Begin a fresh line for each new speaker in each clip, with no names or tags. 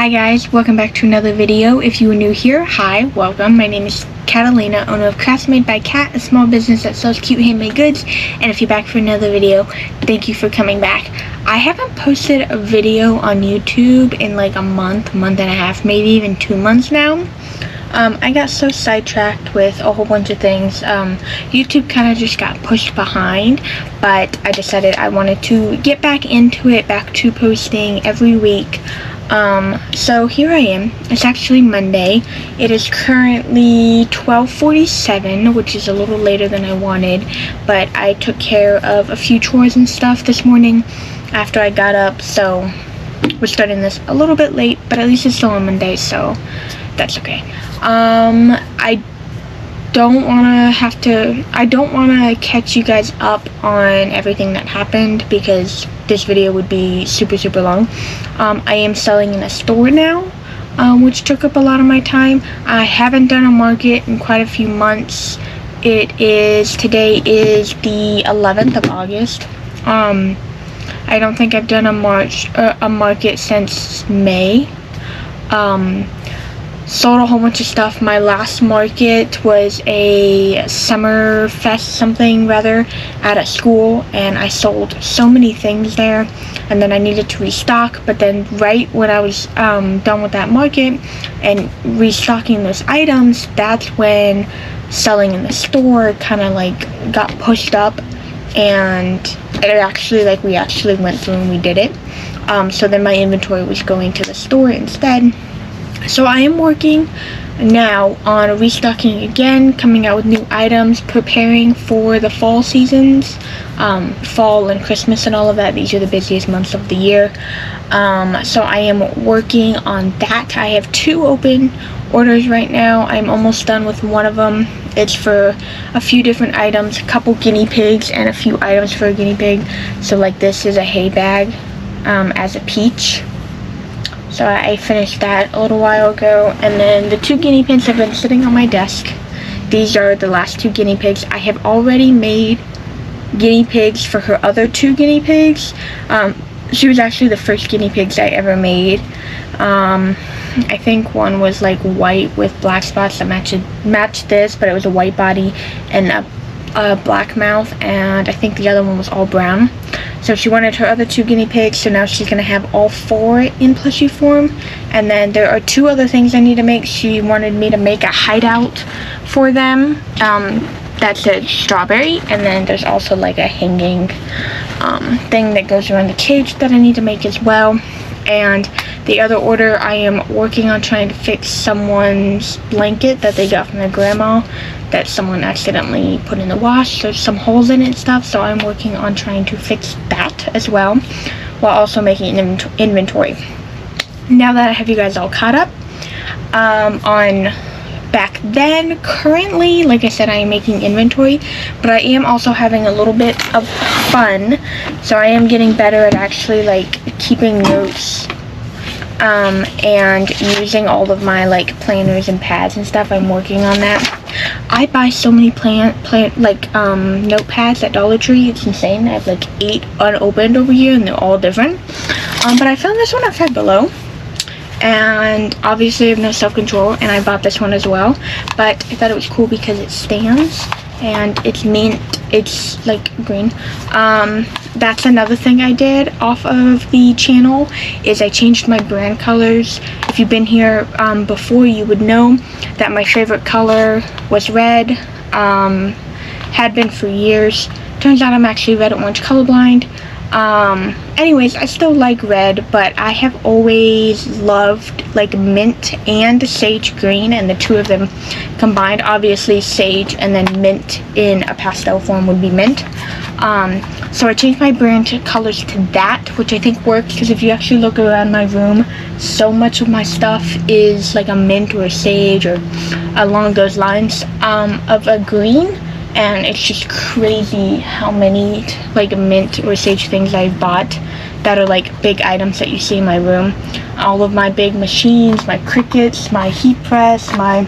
Hi guys, welcome back to another video. If you are new here, hi, welcome. My name is Catalina, owner of Krafts Made by Kat, a small business that sells cute handmade goods. And if you're back for another video, thank you for coming back. I haven't posted a video on YouTube in like a month and a half, maybe even 2 months now. I got so sidetracked with a whole bunch of things. YouTube kind of just got pushed behind, but I decided I wanted to get back into it, back to posting every week. So here I am. It's actually Monday. It is currently 12:47, which is a little later than I wanted, but I took care of a few chores and stuff this morning after I got up, so we're starting this a little bit late, but at least it's still on Monday, so that's okay. I don't want to catch you guys up on everything that happened because this video would be super long. I am selling in a store now, which took up a lot of my time. I haven't done a market in quite a few months. Today is the 11th of August. I don't think I've done a market since May. Sold a whole bunch of stuff. My last market was a summer fest something rather at a school, and I sold so many things there, and then I needed to restock, but then right when I was done with that market and restocking those items, that's when selling in the store kind of like got pushed up, and we actually went through and we did it. So then my inventory was going to the store instead. So I am working now on restocking again, coming out with new items, preparing for the fall seasons, fall and Christmas and all of that. These are the busiest months of the year. So I am working on that. I have 2 open orders right now. I'm almost done with one of them. It's for a few different items, a couple guinea pigs and a few items for a guinea pig. So like this is a hay bag as a peach. So I finished that a little while ago, and then the 2 guinea pigs have been sitting on my desk. These are the last 2 guinea pigs. I have already made guinea pigs for her other 2 guinea pigs. She was actually the first guinea pigs I ever made. I think one was like white with black spots that matched this, but it was a white body and a black mouth, and I think the other one was all brown. So she wanted her other 2 guinea pigs, so now she's going to have all 4 in plushie form. And then there are 2 other things I need to make. She wanted me to make a hideout for them. That's a strawberry, and then there's also like a hanging thing that goes around the cage that I need to make as well. And the other order, I am working on trying to fix someone's blanket that they got from their grandma that someone accidentally put in the wash. There's some holes in it and stuff, so I'm working on trying to fix that as well, while also making an inventory. Now that I have you guys all caught up on back then, currently, like I said, I am making inventory, but I am also having a little bit of fun. So I am getting better at actually like keeping notes and using all of my like planners and pads and stuff. I'm working on that. I buy so many notepads at Dollar Tree. It's insane. I have like 8 unopened over here, and they're all different. But I found this one at Five Below, and obviously I have no self-control, and I bought this one as well. But I thought it was cool because it stands, and it's mint. It's like green. That's another thing I did off of the channel, is I changed my brand colors. If you've been here before, you would know that my favorite color was red. Had been for years. Turns out I'm actually red and orange colorblind. Anyways, I still like red, but I have always loved like mint and sage green, and the 2 of them combined, obviously sage and then mint in a pastel form would be mint. So I changed my brand colors to that, which I think works, because if you actually look around my room, so much of my stuff is like a mint or a sage or along those lines of a green. And it's just crazy how many like mint or sage things I've bought that are like big items that you see in my room. All of my big machines, my Cricuts, my heat press, my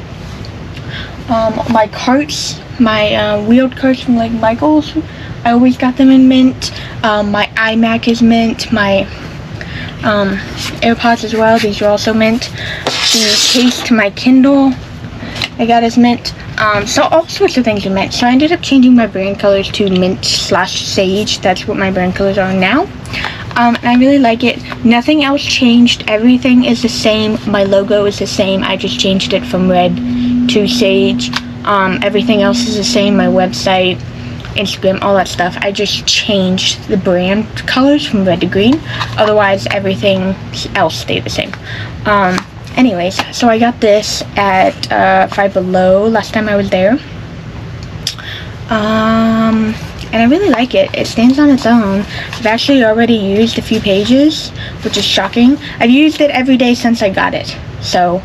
carts, my wheeled carts from like Michael's. I always got them in mint. My iMac is mint. My AirPods as well. These are also mint. The case to my Kindle I got is mint. So all sorts of things are mint. So I ended up changing my brand colors to mint/sage. That's what my brand colors are now. And I really like it. Nothing else changed. Everything is the same. My logo is the same. I just changed it from red to sage. Everything else is the same. My website, Instagram, all that stuff. I just changed the brand colors from red to green. Otherwise, everything else stayed the same. Anyways, so I got this at Five Below last time I was there. And I really like it. It stands on its own. I've actually already used a few pages, which is shocking. I've used it every day since I got it. So,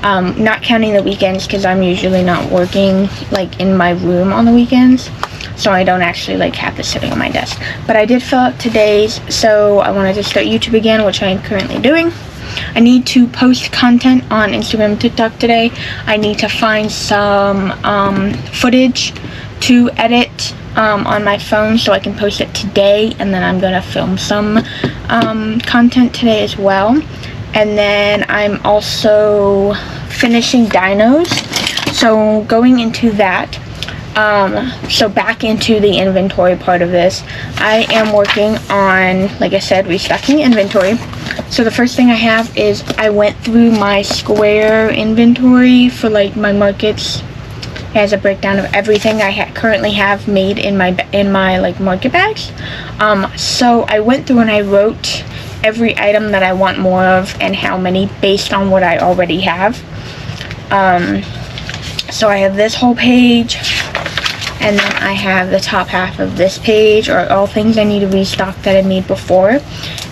not counting the weekends, because I'm usually not working, like, in my room on the weekends. So I don't actually, like, have this sitting on my desk. But I did fill up today's, so I wanted to start YouTube again, which I am currently doing. I need to post content on Instagram and TikTok today. I need to find some footage to edit on my phone so I can post it today, and then I'm gonna film some content today as well. And then I'm also finishing dinos, so going into that. So back into the inventory part of this, I am working on, like I said, restocking inventory. So the first thing I have is I went through my Square inventory for, like, my markets. It has a breakdown of everything I currently have made in my like market bags. So I went through and I wrote every item that I want more of and how many based on what I already have. So I have this whole page, and then I have the top half of this page are all things I need to restock that I made before,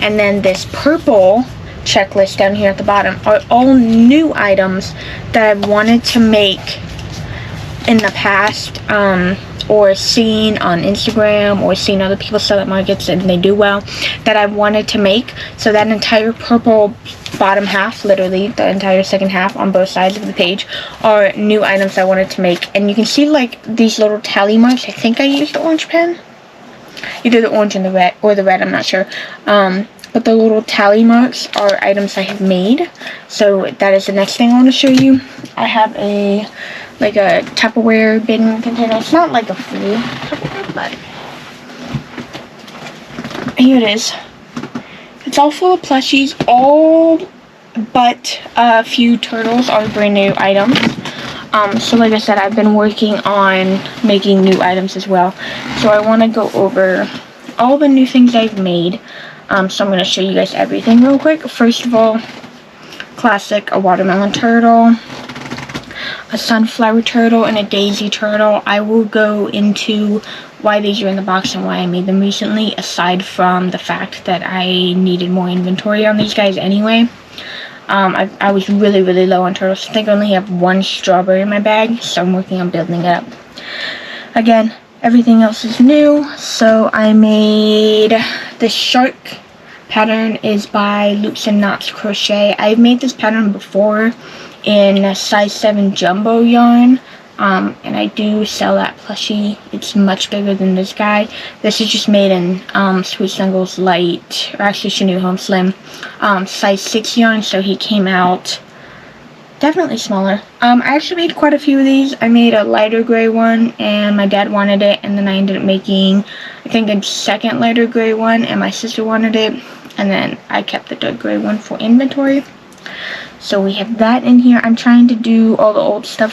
and then this purple checklist down here at the bottom are all new items that I've wanted to make in the past, or seen on Instagram, or seen other people sell at markets and they do well, that I wanted to make. So that entire purple bottom half, literally the entire second half on both sides of the page, are new items I wanted to make. And you can see, like, these little tally marks. I think I used the orange pen, either the orange and the red, or the red, I'm not sure. But the little tally marks are items I have made. So that is the next thing I want to show you. I have a Tupperware bin container. It's not like a full Tupperware, but here it is. It's all full of plushies. All but a few turtles are brand new items. So like I said, I've been working on making new items as well. So I want to go over all the new things I've made. So I'm going to show you guys everything real quick. First of all, classic, a watermelon turtle, a sunflower turtle, and a daisy turtle. I will go into why these are in the box and why I made them recently, aside from the fact that I needed more inventory on these guys anyway. I was really low on turtles. I think I only have one strawberry in my bag, so I'm working on building it up. Again, everything else is new. So I made this shark pattern is by Loops and Knots Crochet. I've made this pattern before in a size 7 jumbo yarn, and I do sell that plushie. It's much bigger than this guy. This is just made in Sweet Snuggles Light, or actually Chanel Home Slim, size 6 yarn, so he came out definitely smaller. I actually made quite a few of these. I made a lighter gray one, and my dad wanted it, and then I ended up making, I think, a second lighter gray one, and my sister wanted it, and then I kept the dark gray one for inventory. So we have that in here. I'm trying to do all the old stuff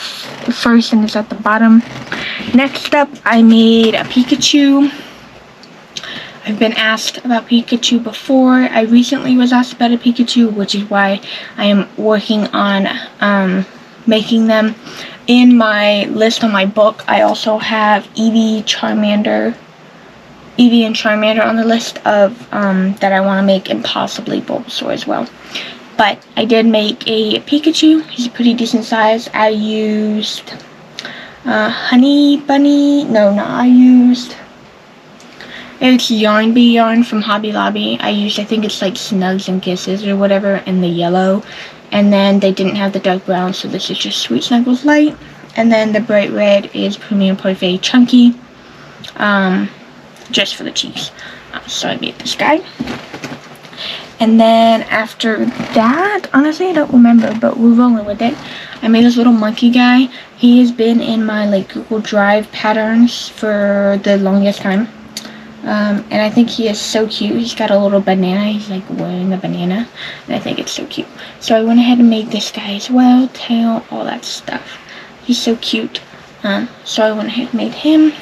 first, and it's at the bottom. Next up, I made a Pikachu. I've been asked about Pikachu before. I recently was asked about a Pikachu, which is why I am working on making them. In my list on my book, I also have Eevee and Charmander on the list of that I want to make, and possibly Bulbasaur as well. But I did make a Pikachu. He's a pretty decent size. I used Honey Bunny. No, I used, it's Yarn Bee yarn from Hobby Lobby. I used, I think it's like Snugs and Kisses or whatever, in the yellow. And then they didn't have the dark brown, so this is just Sweet Snuggles Light. And then the bright red is Premium Parfait Chunky, just for the cheeks. So I made this guy. And then after that, honestly, I don't remember, but we're rolling with it. I made this little monkey guy. He has been in my like Google Drive patterns for the longest time. And I think he is so cute. He's got a little banana. He's like wearing a banana. And I think it's so cute. So I went ahead and made this guy as well. Tail, all that stuff. He's so cute. So I went ahead and made him.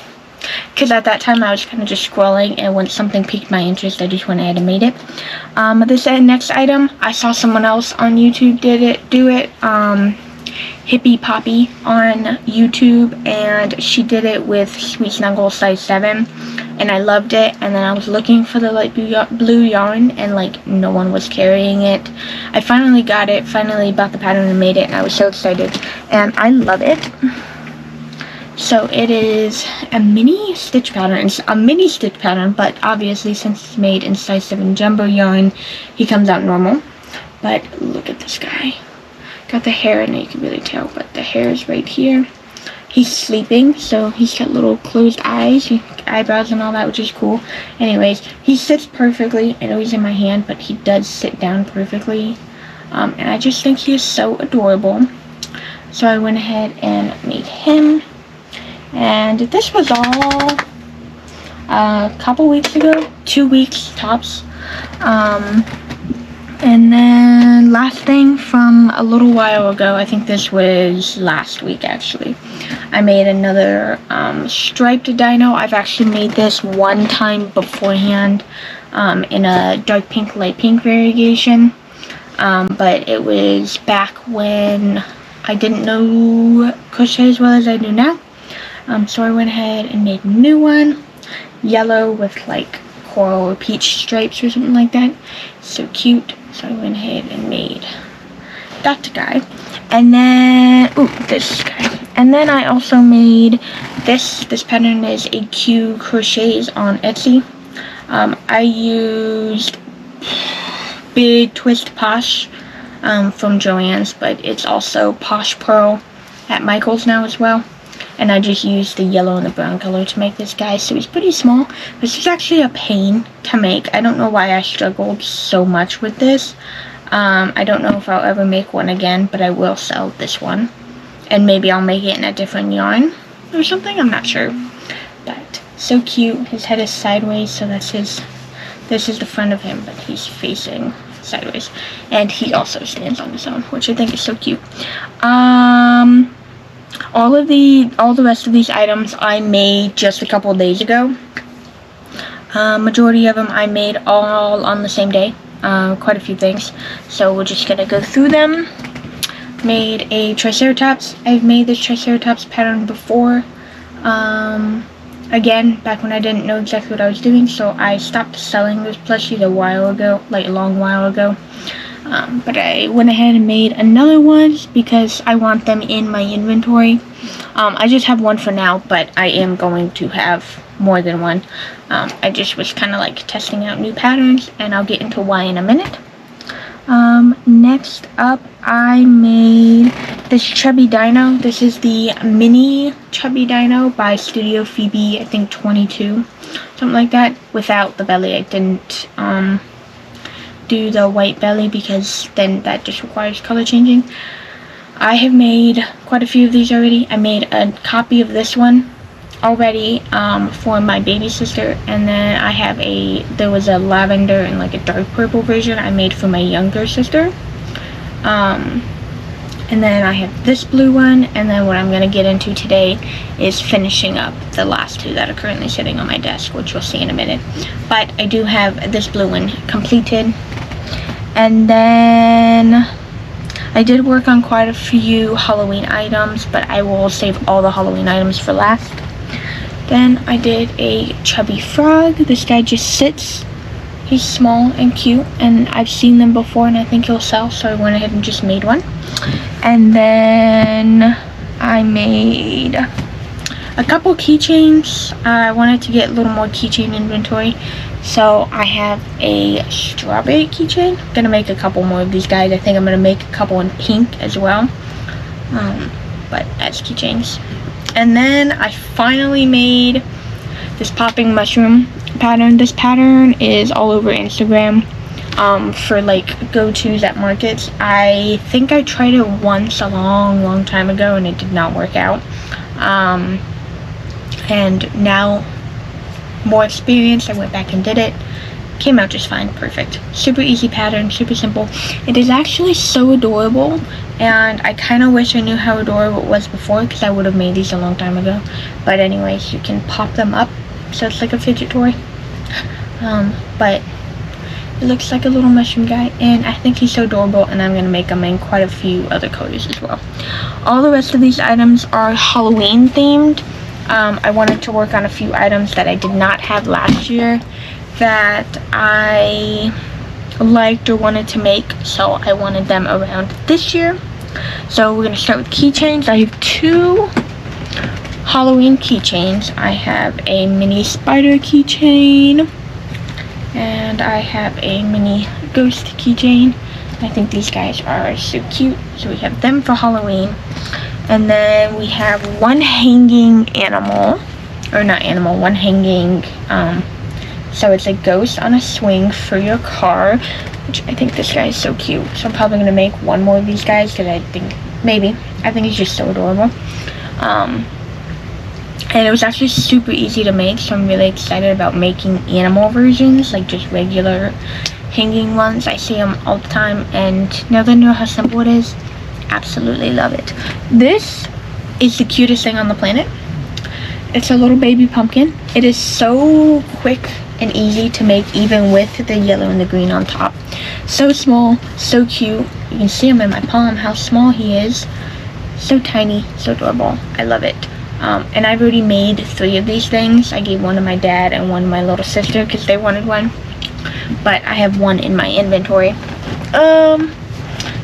Because at that time I was kind of just scrolling, and when something piqued my interest, I just went ahead and made it. This next item, I saw someone else on YouTube do it. Hippie Poppy on YouTube, and she did it with Sweet Snuggle size 7, and I loved it. And then I was looking for the light blue yarn, and like no one was carrying it. I finally got it, finally bought the pattern and made it, and I was so excited, and I love it. So it is a mini stitch pattern. It's a mini stitch pattern, but obviously since it's made in size 7 jumbo yarn, he comes out normal. But look at this guy. Got the hair, and you can really tell, but the hair is right here. He's sleeping, so he's got little closed eyes, eyebrows and all that, which is cool. Anyways, he sits perfectly. I know he's in my hand, but he does sit down perfectly. And I just think he is so adorable. So I went ahead and made him. And this was all a couple weeks ago, 2 weeks tops. And then last thing from a little while ago, I think this was last week actually, I made another striped dino. I've actually made this one time beforehand in a dark pink, light pink variation. But it was back when I didn't know crochet as well as I do now. So I went ahead and made a new one, yellow with like coral or peach stripes or something like that. So cute. So I went ahead and made that guy. And then, this guy. And then I also made this. This pattern is a Q Crochets on Etsy. I used Big Twist Posh from Joann's, but it's also Posh Pearl at Michael's now as well. And I just used the yellow and the brown color to make this guy, so he's pretty small. This is actually a pain to make. I don't know why I struggled so much with this. I don't know if I'll ever make one again, but I will sell this one. And maybe I'll make it in a different yarn or something, I'm not sure. But so cute. His head is sideways, so that's his, this is the front of him, but he's facing sideways. And he also stands on his own, which I think is so cute. All the rest of these items I made just a couple of days ago. Majority of them I made all on the same day. Quite a few things. So we're just gonna go through them. Made a Triceratops. I've made this Triceratops pattern before. Again, back when I didn't know exactly what I was doing, so I stopped selling those plushies a while ago, like a long while ago. But I went ahead and made another one because I want them in my inventory. I just have one for now, but I am going to have more than one. I just was kind of like testing out new patterns, and I'll get into why in a minute. Next up, I made this chubby dino. This is the mini chubby dino by Studio Phoebe, I think 22, something like that, without the belly. I didn't do the white belly because then that just requires color changing. I have made quite a few of these already. I made a copy of this one already for my baby sister, and then I have there was a lavender and like a dark purple version I made for my younger sister. And then I have this blue one, and then what I'm going to get into today is finishing up the last two that are currently sitting on my desk, which you'll see in a minute. But I do have this blue one completed. And then I did work on quite a few Halloween items, but I will save all the Halloween items for last. Then I did a chubby frog. This guy just sits. He's small and cute, and I've seen them before, and I think he'll sell, so I went ahead and just made one. And then I made a couple keychains. I wanted to get a little more keychain inventory, so I have a strawberry keychain. I'm gonna make a couple more of these guys. I think I'm gonna make a couple in pink as well, but as keychains. And then I finally made this popping mushroom pattern. This pattern is all over Instagram. for like go-tos at markets. I think I tried it once a long time ago and it did not work out. And now, more experience, I went back and did it. Came out just fine, perfect. Super easy pattern, super simple. It is actually so adorable, and I kind of wish I knew how adorable it was before, because I would have made these a long time ago. But anyways, you can pop them up, so it's like a fidget toy. But it looks like a little mushroom guy, and I think he's so adorable, and I'm going to make him in quite a few other colors as well. All the rest of these items are Halloween themed. I wanted to work on a few items that I did not have last year that I liked or wanted to make, so I wanted them around this year. So we're going to start with keychains. I have 2 Halloween keychains. I have a mini spider keychain, and I have a mini ghost keychain. I think these guys are so cute, so we have them for Halloween. And then we have one hanging animal, or not animal, one hanging, so it's a ghost on a swing for your car, which I think this guy is so cute. So I'm probably going to make one more of these guys, because I think he's just so adorable. And it was actually super easy to make, so I'm really excited about making animal versions, like just regular hanging ones. I see them all the time, and now that I know how simple it is, absolutely love it. This is the cutest thing on the planet. It's a little baby pumpkin. It is so quick and easy to make, even with the yellow and the green on top. So small, so cute. You can see him in my palm, how small he is. So tiny, so adorable. I love it. And I've already made 3 of these things. I gave one to my dad and one to my little sister because they wanted one. But I have one in my inventory.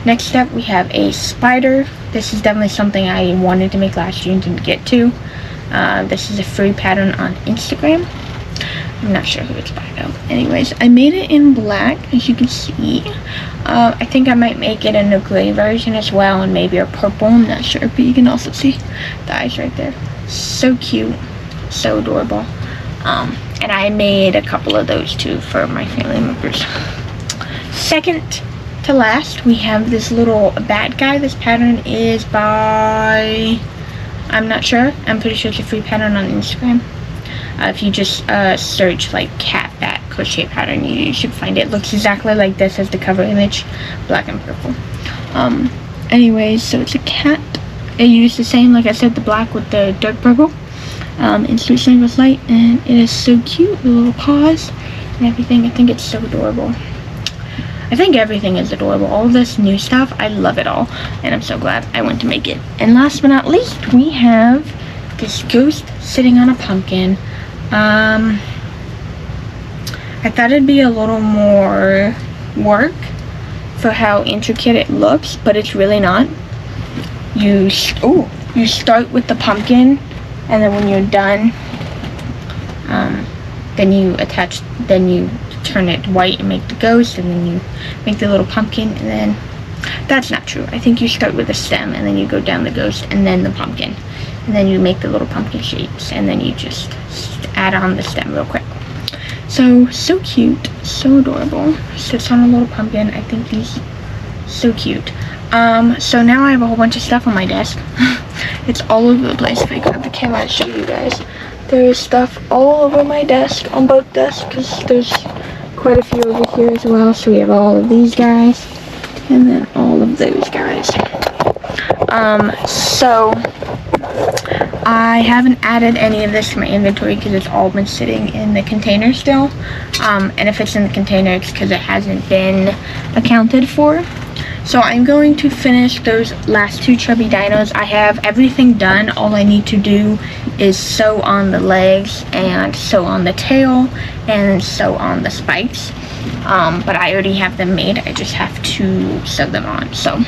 Next step, we have a spider. This is definitely something I wanted to make last year and didn't get to. This is a free pattern on Instagram. I'm not sure who it's by though. Anyways, I made it in black, as you can see. I think I might make it in a gray version as well, and maybe a purple. I'm not sure, but you can also see the eyes right there. So cute, so adorable. And I made a couple of those too for my family members. Second to last, we have this little bat guy. This pattern is by, I'm not sure. I'm pretty sure it's a free pattern on Instagram. If you just search like cat bat crochet pattern, you should find it. It looks exactly like this as the cover image, black and purple. Anyways, so it's a cat. I used the same, like I said, the black with the dark purple. In Sweet Sandals Light, and it is so cute. The little paws and everything. I think it's so adorable. I think everything is adorable. All of this new stuff, I love it all, and I'm so glad I went to make it. And last but not least, we have this ghost sitting on a pumpkin. I thought it'd be a little more work for how intricate it looks, but it's really not. You start with the pumpkin, and then when you're done, then you turn it white and make the ghost, and then you make the little pumpkin, and then that's not true. I think you start with the stem, and then you go down the ghost, and then the pumpkin, and then you make the little pumpkin shapes, and then you just add on the stem real quick. So cute, so adorable. Sits on a little pumpkin. I think he's so cute. So now I have a whole bunch of stuff on my desk. It's all over the place. If I grab the camera and show you guys, there is stuff all over my desk, on both desks, because there's quite a few over here as well. So we have all of these guys, and then all of those guys. So I haven't added any of this to my inventory because it's all been sitting in the container still. And if it's in the container, it's because it hasn't been accounted for. So I'm going to finish those last 2 chubby dinos. I have everything done. All I need to do is sew on the legs and sew on the tail and sew on the spikes. But I already have them made. I just have to sew them on. So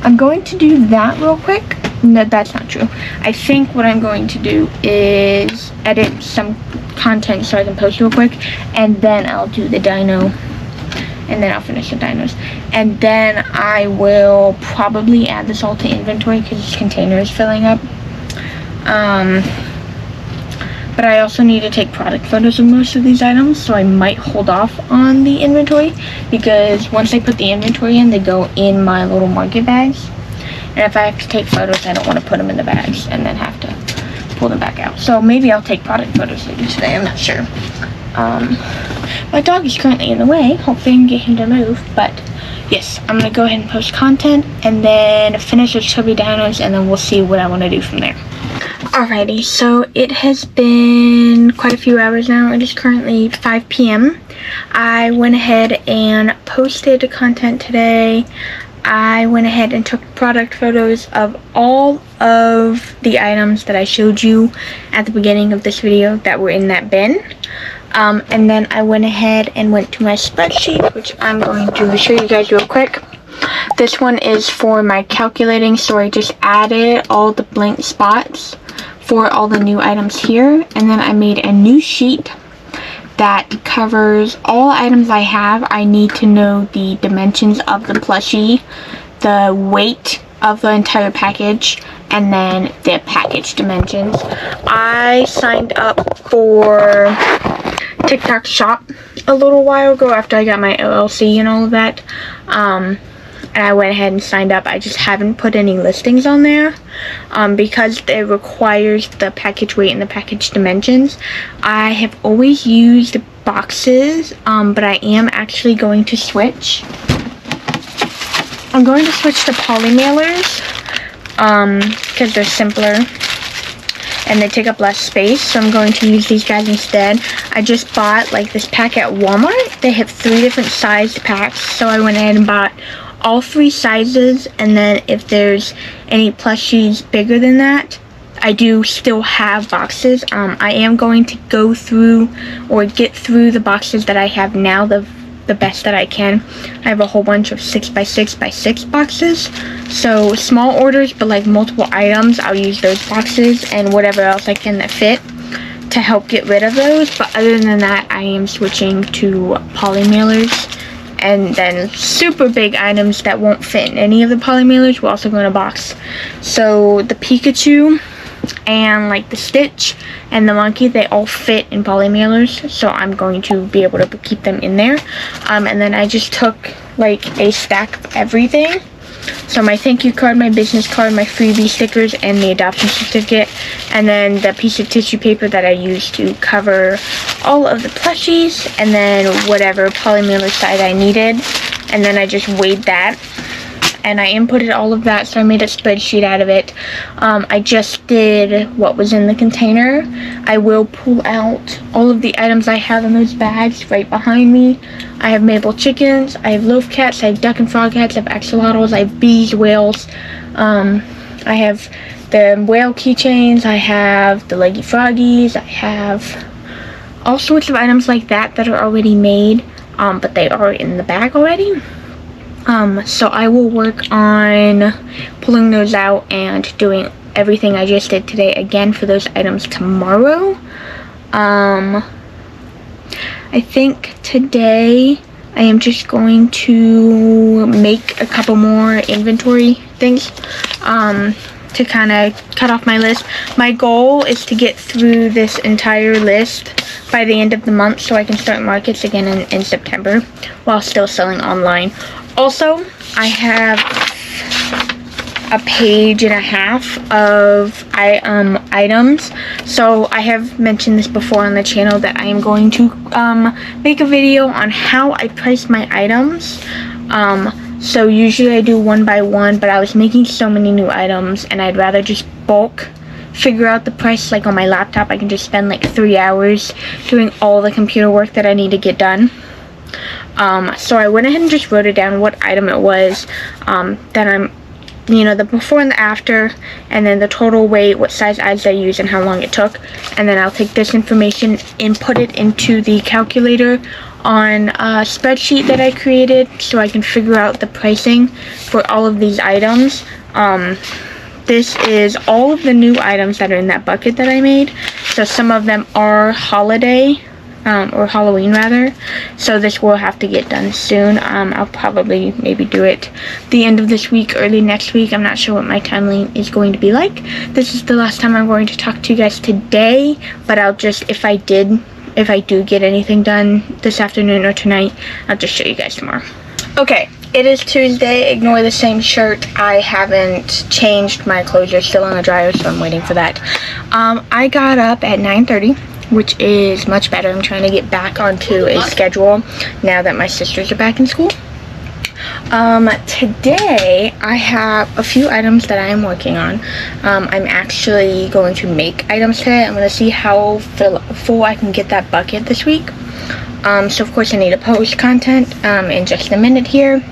I'm going to do that real quick. No, that's not true. I think what I'm going to do is edit some content so I can post real quick, and then I'll do the dino, and then I'll finish the dinos, and then I will probably add this all to inventory because this container is filling up. But but I also need to take product photos of most of these items, so I might hold off on the inventory, because once I put the inventory in, they go in my little market bags, and if I have to take photos, I don't want to put them in the bags and then have to pull them back out. So maybe I'll take product photos later today, I'm not sure. My dog is currently in the way. Hopefully I can get him to move, but yes, I'm gonna go ahead and post content and then finish with chubby dinos, and then we'll see what I want to do from there. Alrighty, so it has been quite a few hours now. It is currently 5 p.m. I went ahead and posted content today. I went ahead and took product photos of all of the items that I showed you at the beginning of this video that were in that bin. And then I went ahead and went to my spreadsheet, which I'm going to show you guys real quick. This one is for my calculating, so I just added all the blank spots for all the new items here, and then I made a new sheet that covers all items I have. I need to know the dimensions of the plushie, the weight of the entire package, and then the package dimensions. I signed up for TikTok Shop a little while ago after I got my LLC and all of that, and I went ahead and signed up. I just haven't put any listings on there because it requires the package weight and the package dimensions. I have always used boxes, but I am actually going to switch. I'm going to switch to poly mailers because they're simpler and they take up less space, so I'm going to use these guys instead. I just bought like this pack at Walmart. They have 3 different sized packs, so I went ahead and bought all 3 sizes, and then if there's any plushies bigger than that, I do still have boxes. I am going to go through or get through the boxes that I have now the best that I can. I have a whole bunch of 6x6x6 boxes, so small orders but like multiple items, I'll use those boxes and whatever else I can that fit to help get rid of those. But other than that, I am switching to poly mailers, and then super big items that won't fit in any of the poly mailers will also go in a box. So the Pikachu and like the Stitch and the monkey, they all fit in poly mailers, so I'm going to be able to keep them in there. And then I just took like a stack of everything, so my thank you card, my business card, my freebie stickers, and the adoption certificate, and then the piece of tissue paper that I used to cover all of the plushies, and then whatever poly mailer side I needed, and then I just weighed that and I inputted all of that, so I made a spreadsheet out of it. I just did what was in the container. I will pull out all of the items I have in those bags right behind me. I have maple chickens, I have loaf cats, I have duck and frog cats, I have axolotls, I have bees, whales, I have the whale keychains, I have the leggy froggies, I have all sorts of items like that that are already made, but they are in the bag already. So I will work on pulling those out and doing everything I just did today again for those items tomorrow. I think today I am just going to make a couple more inventory things to kind of cut off my list. My goal is to get through this entire list by the end of the month so I can start markets again in September while still selling online. Also, I have a page and a half of items. So I have mentioned this before on the channel that I am going to make a video on how I price my items. So usually I do one by one, but I was making so many new items and I'd rather just bulk figure out the price. Like on my laptop, I can just spend like 3 hours doing all the computer work that I need to get done. So I went ahead and just wrote it down what item it was, that I'm, the before and the after, and then the total weight, what size eyes I used, and how long it took. And then I'll take this information and put it into the calculator on a spreadsheet that I created so I can figure out the pricing for all of these items. This is all of the new items that are in that bucket that I made. So some of them are holiday or Halloween rather. So this will have to get done soon. I'll probably maybe do it the end of this week, early next week. I'm not sure what my timeline is going to be like. This is the last time I'm going to talk to you guys today, but I'll just, if I do get anything done this afternoon or tonight, I'll just show you guys tomorrow. Okay, it is Tuesday. Ignore the same shirt. I haven't changed. My clothes are still in the dryer, so I'm waiting for that. I got up at 9:30, which is much better. I'm trying to get back onto a schedule now that my sisters are back in school. Today I have a few items that I am working on. I'm actually going to make items today. I'm going to see how full I can get that bucket this week. So of course I need to post content in just a minute here.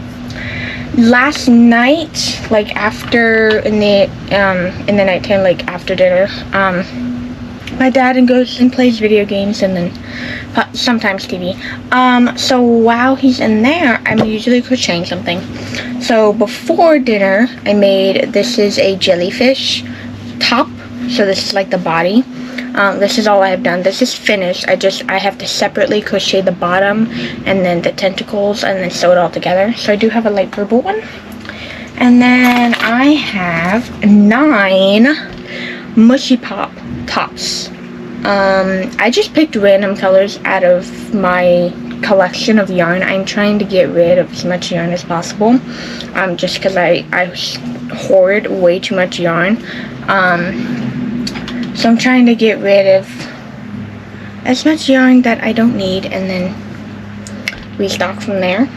Last night, like after in the nighttime, like after dinner, my dad goes and plays video games and then sometimes TV. So while he's in there, I'm usually crocheting something. So before dinner, I made, this is a jellyfish top. So this is like the body. This is all I have done. This is finished. I have to separately crochet the bottom and then the tentacles and then sew it all together. So I do have a light purple one. And then I have 9 mushy pop tops. I just picked random colors out of my collection of yarn. I'm trying to get rid of as much yarn as possible, just because I hoard way too much yarn. So I'm trying to get rid of as much yarn that I don't need and then restock from there.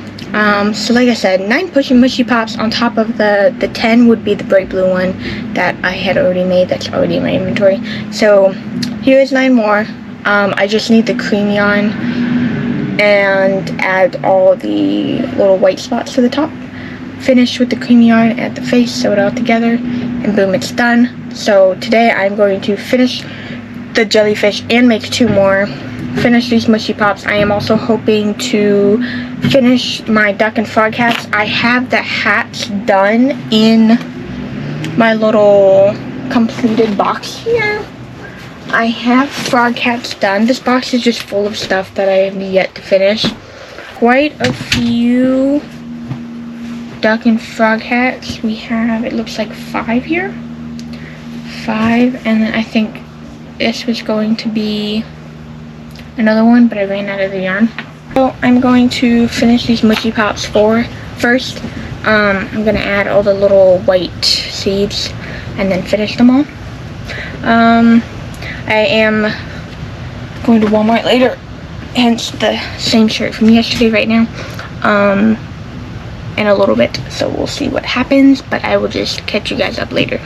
So like I said, 9 mushy pops on top of the 10 would be the bright blue one that I had already made, that's already in my inventory. So here's 9 more. I just need the cream yarn and add all the little white spots to the top. Finish with the cream yarn, add the face, sew it all together, and boom, it's done. So today I'm going to finish the jellyfish and make 2 more. Finish these mushy pops. I am also hoping to finish my duck and frog hats. I have the hats done in my little completed box here. I have frog hats done. This box is just full of stuff that I have yet to finish. Quite a few duck and frog hats. We have, it looks like 5 here. 5, and then I think this was going to be another one, but I ran out of the yarn. So I'm going to finish these mushy pops first. I'm going to add all the little white seeds and then finish them all. I am going to Walmart later, hence the same shirt from yesterday right now, in a little bit, so we'll see what happens, but I will just catch you guys up later.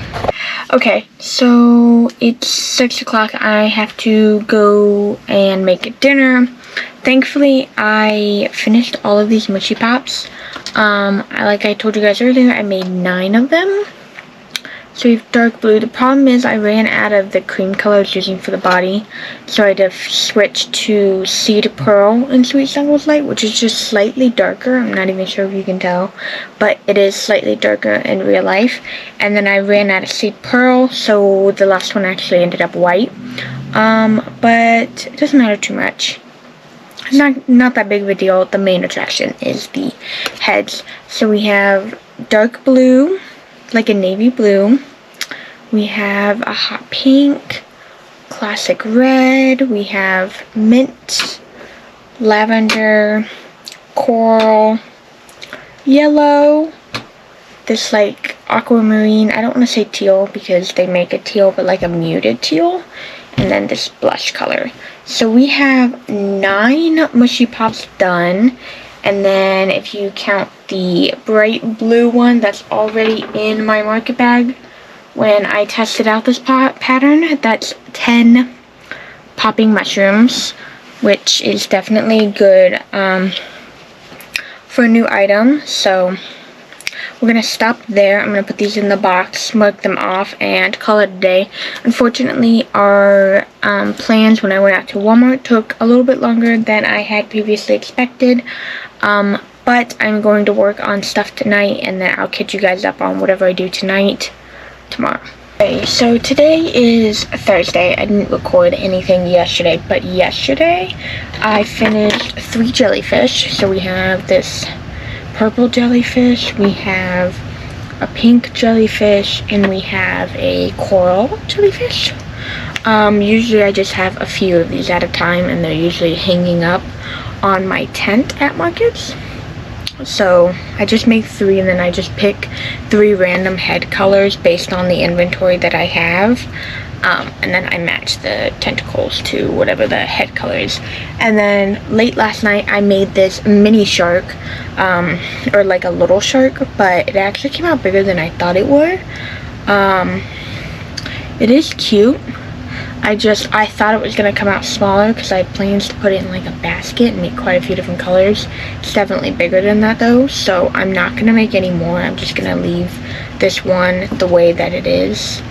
Okay, so it's 6 o'clock. I have to go and make dinner. Thankfully, I finished all of these mushy pops. Like I told you guys earlier, I made 9 of them. So we have dark blue. The problem is I ran out of the cream color I was using for the body, so I had to switch to Seed Pearl in Sweet Snuggles Light, which is just slightly darker. I'm not even sure if you can tell, but it is slightly darker in real life. And then I ran out of Seed Pearl, so the last one actually ended up white. But it doesn't matter too much. It's not that big of a deal. The main attraction is the heads. So we have dark blue, like a navy blue. We have a hot pink, classic red. We have mint, lavender, coral, yellow, this like aquamarine. I don't want to say teal because they make a teal, but like a muted teal. And then this blush color. So we have 9 mushy pops done. And then if you count the bright blue one that's already in my market bag, when I tested out this pattern, that's 10 popping mushrooms, which is definitely good for a new item. So we're going to stop there. I'm going to put these in the box, mark them off, and call it a day. Unfortunately, our plans when I went out to Walmart took a little bit longer than I had previously expected. But I'm going to work on stuff tonight, and then I'll catch you guys up on whatever I do tonight tomorrow. Okay, so today is Thursday. I didn't record anything yesterday, but yesterday I finished 3 jellyfish. So we have this purple jellyfish, we have a pink jellyfish, and we have a coral jellyfish. Usually I just have a few of these at a time, and they're usually hanging up on my tent at markets. So I just make 3, and then I just pick 3 random head colors based on the inventory that I have, and then I match the tentacles to whatever the head color is. And then late last night I made this mini shark, or like a little shark, but it actually came out bigger than I thought it would. It is cute. I thought it was going to come out smaller because I had plans to put it in like a basket and make quite a few different colors. It's definitely bigger than that though, so I'm not going to make any more. I'm just going to leave this one the way that it is,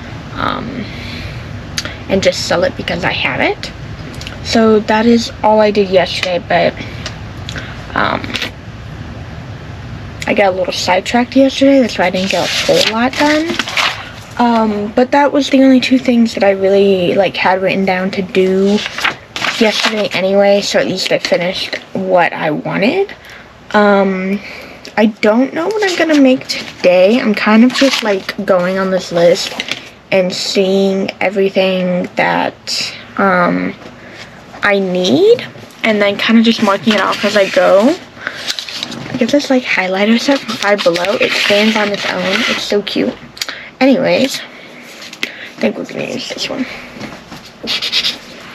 and just sell it because I have it. So that is all I did yesterday, but I got a little sidetracked yesterday. That's why I didn't get a whole lot done. But that was the only 2 things that I really had written down to do yesterday anyway, so at least I finished what I wanted. I don't know what I'm gonna make today. I'm kind of just going on this list and seeing everything that I need, and then kind of just marking it off as I go. I get this highlighter set from Five Below. It stands on its own. It's so cute. Anyways, I think we're gonna use this one.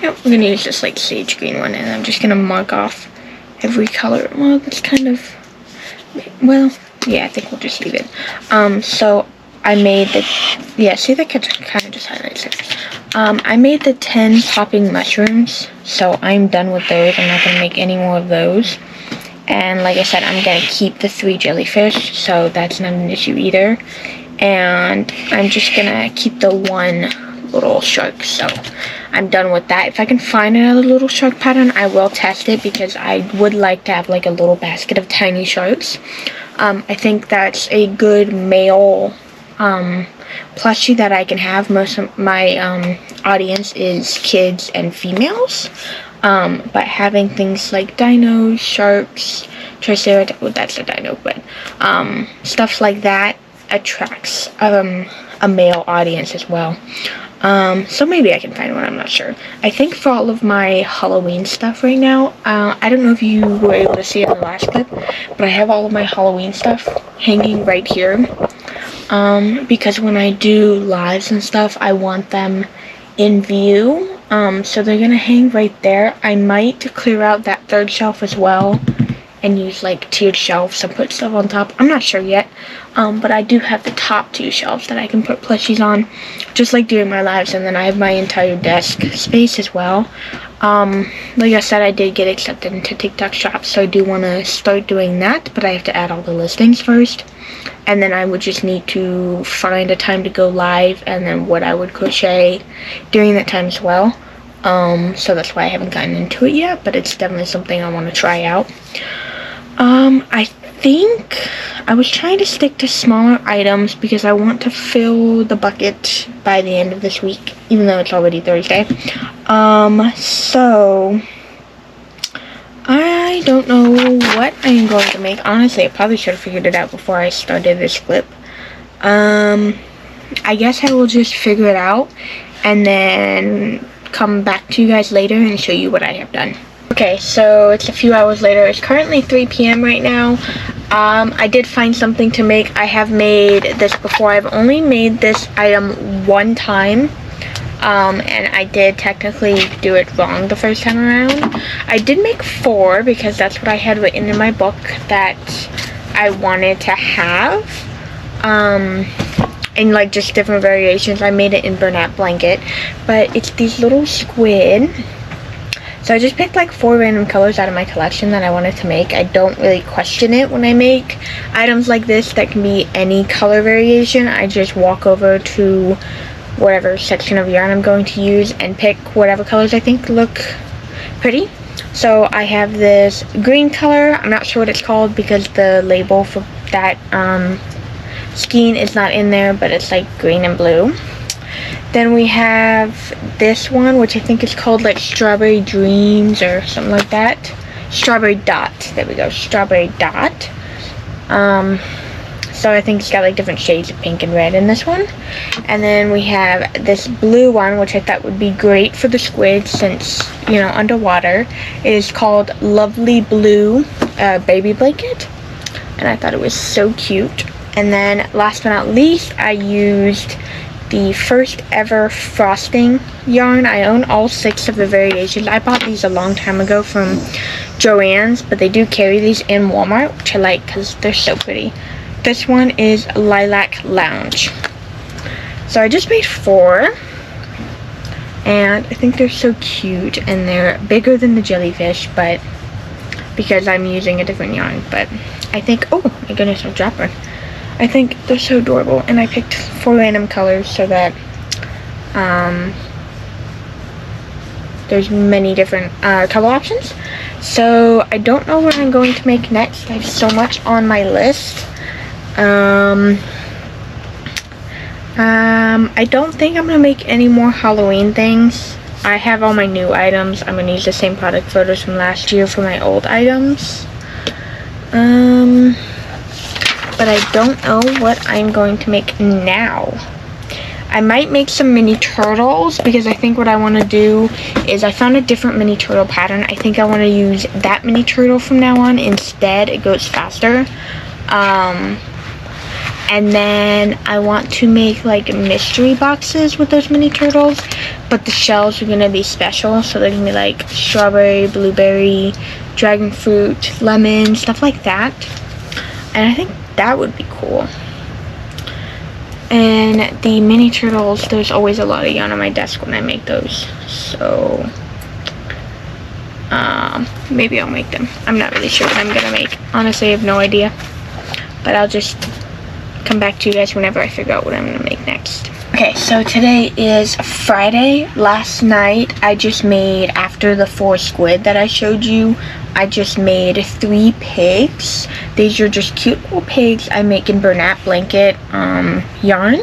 Yep, we're gonna use this sage green one, and I'm just gonna mark off every color. Well, that's kind of, well, yeah, I think we'll just leave it. So I made the, yeah, see, that kind of just highlights it. I made the 10 popping mushrooms, so I'm done with those. I'm not gonna make any more of those. And like I said, I'm gonna keep the 3 jellyfish, so that's not an issue either. And I'm just gonna keep the 1 little shark, so I'm done with that. If I can find another little shark pattern, I will test it, because I would like to have a little basket of tiny sharks. I think that's a good male plushie that I can have. Most of my audience is kids and females, but having things like dinos, sharks, triceratops, well, that's a dino, but stuff like that attracts a male audience as well. So maybe I can find one, I'm not sure. I think for all of my Halloween stuff right now, I don't know if you were able to see it in the last clip, but I have all of my Halloween stuff hanging right here, because when I do lives and stuff, I want them in view, so they're gonna hang right there. I might clear out that 3rd shelf as well and use tiered shelves and put stuff on top. I'm not sure yet, but I do have the top 2 shelves that I can put plushies on, just like doing my lives, and then I have my entire desk space as well. Like I said, I did get accepted into TikTok Shop, so I do want to start doing that, but I have to add all the listings first, and then I would just need to find a time to go live, and then what I would crochet during that time as well. So that's why I haven't gotten into it yet, but it's definitely something I want to try out. I think I was trying to stick to smaller items because I want to fill the bucket by the end of this week, even though it's already Thursday. So I don't know what I am going to make. Honestly, I probably should have figured it out before I started this clip. I guess I will just figure it out and then come back to you guys later and show you what I have done. Okay, so it's a few hours later. It's currently 3 p.m. right now. I did find something to make. I have made this before. I've only made this item 1 time, and I did technically do it wrong the first time around. I did make 4 because that's what I had written in my book that I wanted to have, in just different variations. I made it in burlap blanket, but it's these little squid. So I just picked 4 random colors out of my collection that I wanted to make. I don't really question it when I make items like this that can be any color variation. I just walk over to whatever section of yarn I'm going to use and pick whatever colors I think look pretty. So I have this green color. I'm not sure what it's called because the label for that skein is not in there, but it's green and blue. Then we have this one, which I think is called like Strawberry Dreams or something like that. Strawberry Dot. There we go. Strawberry Dot. So I think it's got like different shades of pink and red in this one. And then we have this blue one, which I thought would be great for the squid since, you know, underwater. It is called Lovely Blue Baby Blanket. And I thought it was so cute. And then last but not least, I used the first ever frosting yarn. I own all 6 of the variations. I bought these a long time ago from Joann's, but they do carry these in Walmart, which I like because they're so pretty. This one is Lilac Lounge. So I just made 4, and I think they're so cute, and they're bigger than the jellyfish, but because I'm using a different yarn. But I think, oh my goodness, I'll drop one. I think they're so adorable, and I picked 4 random colors so that there's many different color options. So I don't know what I'm going to make next. I have so much on my list. I don't think I'm gonna make any more Halloween things. I have all my new items. I'm gonna use the same product photos from last year for my old items. But I don't know what I'm going to make now. I might make some mini turtles because I think what I want to do is I found a different mini turtle pattern. I think I want to use that mini turtle from now on instead. It goes faster. And then I want to make like mystery boxes with those mini turtles, but the shells are going to be special. So they're going to be like strawberry, blueberry, dragon fruit, lemon, stuff like that. And I think that would be cool. And the mini turtles, there's always a lot of yarn on my desk when I make those. So maybe I'll make them. I'm not really sure what I'm going to make. Honestly, I have no idea. But I'll just come back to you guys whenever I figure out what I'm gonna make next. Okay, so today is Friday. Last night I just made, after the 4 squid that I showed you, I just made 3 pigs. These are just cute little pigs I make in Bernat blanket yarn.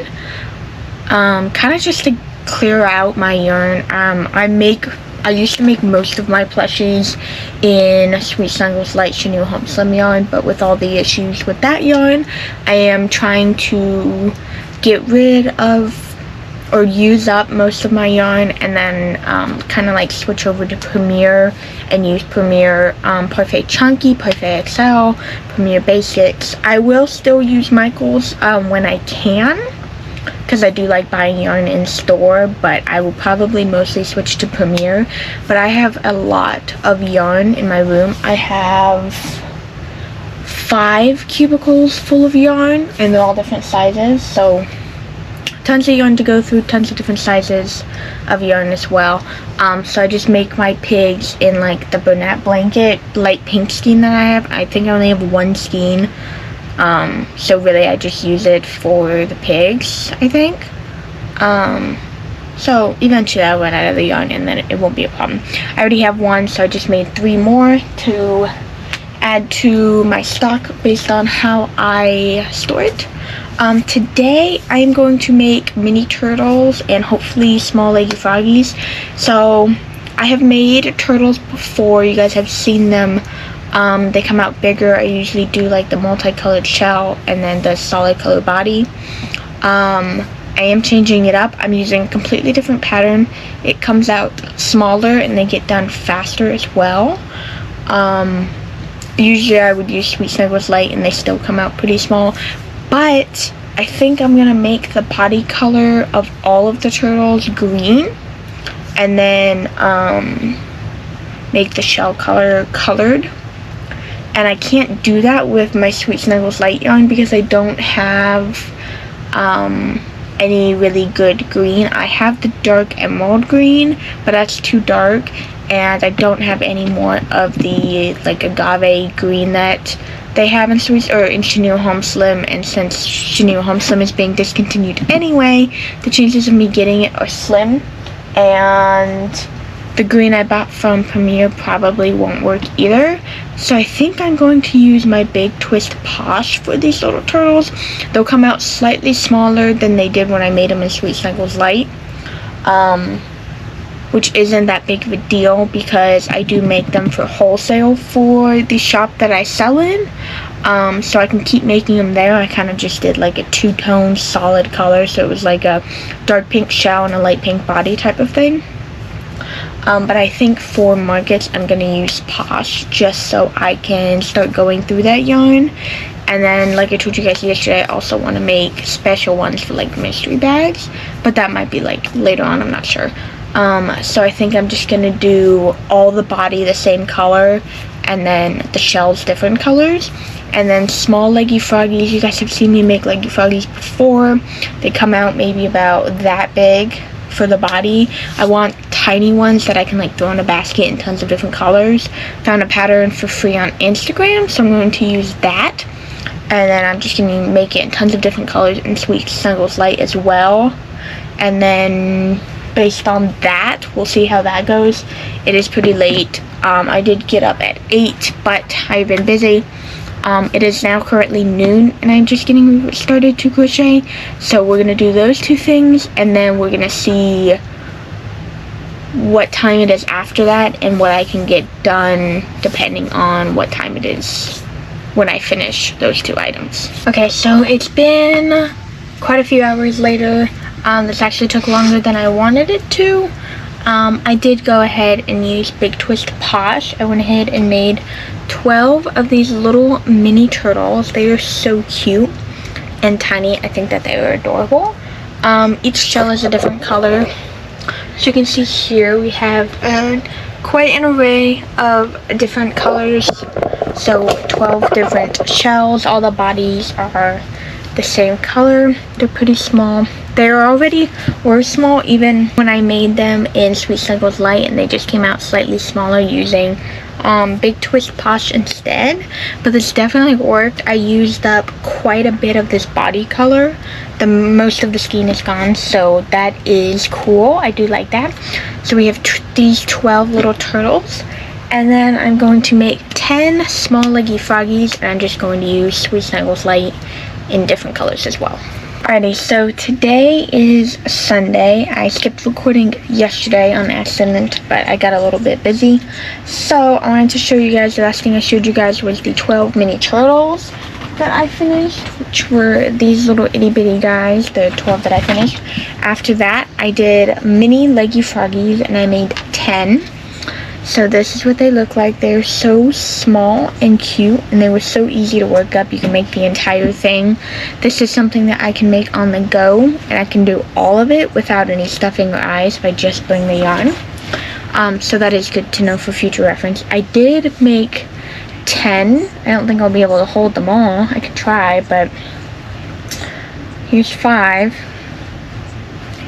Kind of just to clear out my yarn. I used to make most of my plushies in Sweet Snuggles Light Chenille Home Slim yarn, but with all the issues with that yarn, I am trying to get rid of or use up most of my yarn and then kind of like switch over to Premier and use Premier Parfait Chunky, Parfait XL, Premier Basics. I will still use Michaels when I can, because I do like buying yarn in store, but I will probably mostly switch to Premier. But I have a lot of yarn in my room. I have 5 cubicles full of yarn, and they're all different sizes, so tons of yarn to go through, tons of different sizes of yarn as well. So I just make my pigs in like the Bernat blanket light pink skein that I have. I think I only have 1 skein. So really I just use it for the pigs, I think. So eventually I'll run out of the yarn and then it won't be a problem. I already have 1, so I just made 3 more to add to my stock based on how I store it. Today I'm going to make mini turtles and hopefully small leggy froggies. So I have made turtles before, you guys have seen them. They come out bigger. I usually do like the multicolored shell and then the solid color body. I am changing it up. I'm using a completely different pattern. It comes out smaller and they get done faster as well. Usually I would use Sweet Snuggles Light and they still come out pretty small. But I think I'm going to make the body color of all of the turtles green. And then make the shell color colored. And I can't do that with my Sweet Snuggles Light yarn because I don't have any really good green. I have the dark emerald green, but that's too dark. And I don't have any more of the like agave green that they have in Chenille Home Slim. And since Chenille Home Slim is being discontinued anyway, the chances of me getting it are slim. And the green I bought from Premier probably won't work either. So I think I'm going to use my Big Twist Posh for these little turtles. They'll come out slightly smaller than they did when I made them in Sweet Snuggles Light. which isn't that big of a deal because I do make them for wholesale for the shop that I sell in. So I can keep making them there. I kind of just did like a two-tone solid color, so it was like a dark pink shell and a light pink body type of thing. But I think for markets I'm going to use Posh just so I can start going through that yarn. And then, like I told you guys yesterday, I also want to make special ones for like mystery bags, but that might be like later on, I'm not sure. So I think I'm just gonna do all the body the same color and then the shells different colors. And then small leggy froggies, you guys have seen me make leggy froggies before. They come out maybe about that big for the body. I want tiny ones that I can like throw in a basket in tons of different colors. Found a pattern for free on Instagram, so I'm going to use that. And then I'm just going to make it in tons of different colors in Sweet Snuggles Light as well. And then based on that, we'll see how that goes. It is pretty late. I did get up at 8, but I've been busy. It is now currently noon, and I'm just getting started to crochet. So we're going to do those two things, and then we're going to see what time it is after that and what I can get done depending on what time it is when I finish those two items. Okay, so it's been quite a few hours later. This actually took longer than I wanted it to. I did go ahead and use Big Twist Posh. I went ahead and made 12 of these little mini turtles. They are so cute and tiny. I think that they are adorable. Each shell is a different color. So you can see here we have quite an array of different colors. So 12 different shells. All the bodies are the same color. They're pretty small. They already were small even when I made them in Sweet Snuggles Light, and they just came out slightly smaller using Big Twist Posh instead. But this definitely worked. I used up quite a bit of this body color. Most of the skein is gone, so that is cool. I do like that. So we have these 12 little turtles. And then I'm going to make 10 small leggy froggies, and I'm just going to use Sweet Snuggles Light in different colors as well. Alrighty, so today is Sunday. I skipped recording yesterday on accident, but I got a little bit busy. So I wanted to show you guys, the last thing I showed you guys was the 12 mini turtles that I finished, which were these little itty bitty guys, the 12 that I finished. After that, I did mini leggy froggies, and I made 10. So this is what they look like. They're so small and cute, and they were so easy to work up. You can make the entire thing. This is something that I can make on the go, and I can do all of it without any stuffing or eyes if I just bring the yarn. So that is good to know for future reference. I did make 10. I don't think I'll be able to hold them all. I could try, but here's 5.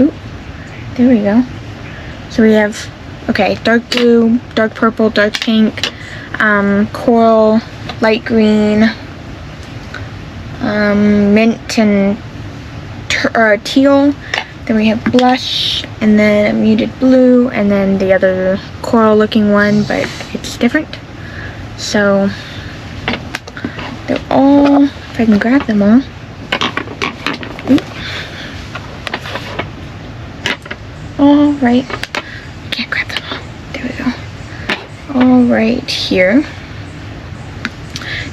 Ooh, there we go. So we have, okay, dark blue, dark purple, dark pink, coral, light green, mint and teal. Then we have blush, and then a muted blue, and then the other coral looking one, but it's different. So they're all, if I can grab them all. All right. Can't grab them all. There we go. All right here.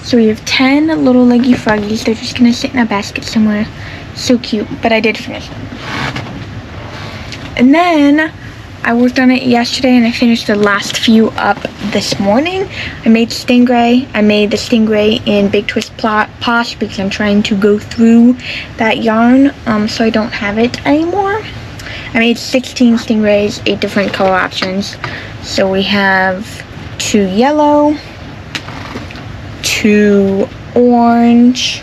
So we have 10 little leggy froggies. They're just gonna sit in a basket somewhere. So cute, but I did finish them. And then I worked on it yesterday, and I finished the last few up this morning. I made Stingray. I made the Stingray in Big Twist Posh because I'm trying to go through that yarn, so I don't have it anymore. I made 16 Stingrays, 8 different color options. So we have 2 yellow, 2 orange,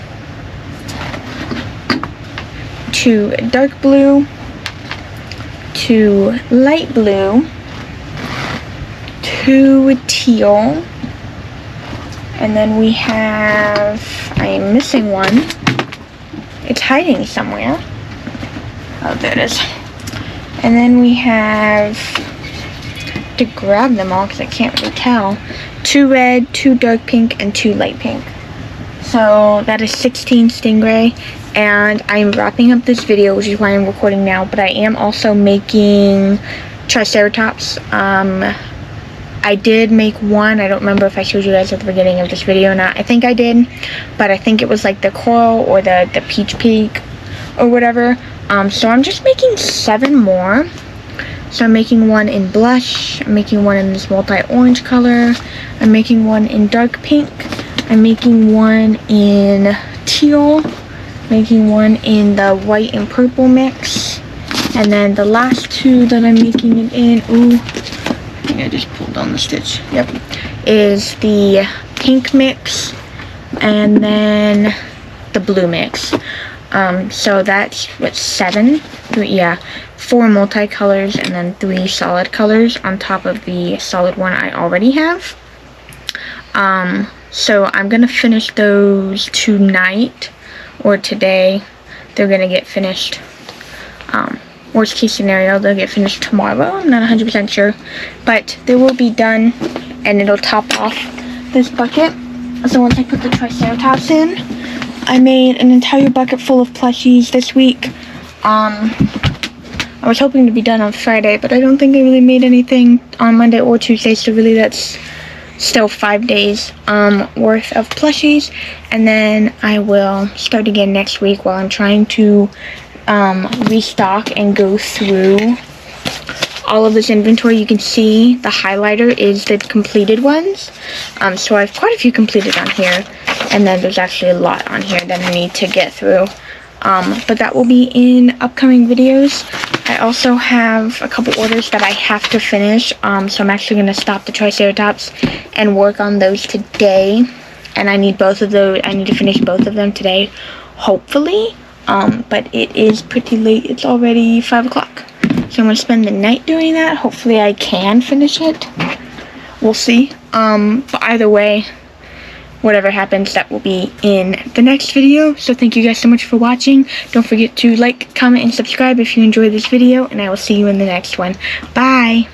2 dark blue, 2 light blue, 2 teal, and then we have, I am missing one. It's hiding somewhere. Oh, there it is. And then we have, to grab them all because I can't really tell, 2 red, 2 dark pink, and 2 light pink. So that is 16 stingray, and I'm wrapping up this video, which is why I'm recording now, but I am also making triceratops. I did make one. I don't remember if I showed you guys at the beginning of this video or not. I think I did, but I think it was like the coral or the peach pink or whatever. So I'm just making 7 more. So I'm making one in blush, I'm making one in this multi-orange color, I'm making one in dark pink, I'm making one in teal, making one in the white and purple mix, and then the last 2 that I'm making it in, ooh, I think I just pulled on the stitch, yep, is the pink mix, and then the blue mix. So that's what, 7? Yeah, 4 multicolors and then 3 solid colors on top of the solid one I already have. So I'm gonna finish those tonight or today. They're gonna get finished. Worst case scenario, they'll get finished tomorrow. I'm not 100% sure, but they will be done, and it'll top off this bucket. So once I put the triceratops in, I made an entire bucket full of plushies this week. I was hoping to be done on Friday, but I don't think I really made anything on Monday or Tuesday, so really that's still 5 days worth of plushies, and then I will start again next week while I'm trying to restock and go through all of this inventory. You can see the highlighter is the completed ones, so I have quite a few completed on here, and then there's actually a lot on here that I need to get through, but that will be in upcoming videos. I also have a couple orders that I have to finish, so I'm actually going to stop the triceratops and work on those today, and I need both of those. I need to finish both of them today, hopefully, but it is pretty late. It's already 5 o'clock, so I'm going to spend the night doing that. Hopefully I can finish it. We'll see, but either way, whatever happens, that will be in the next video. So thank you guys so much for watching. Don't forget to like, comment, and subscribe if you enjoyed this video, and I will see you in the next one. Bye!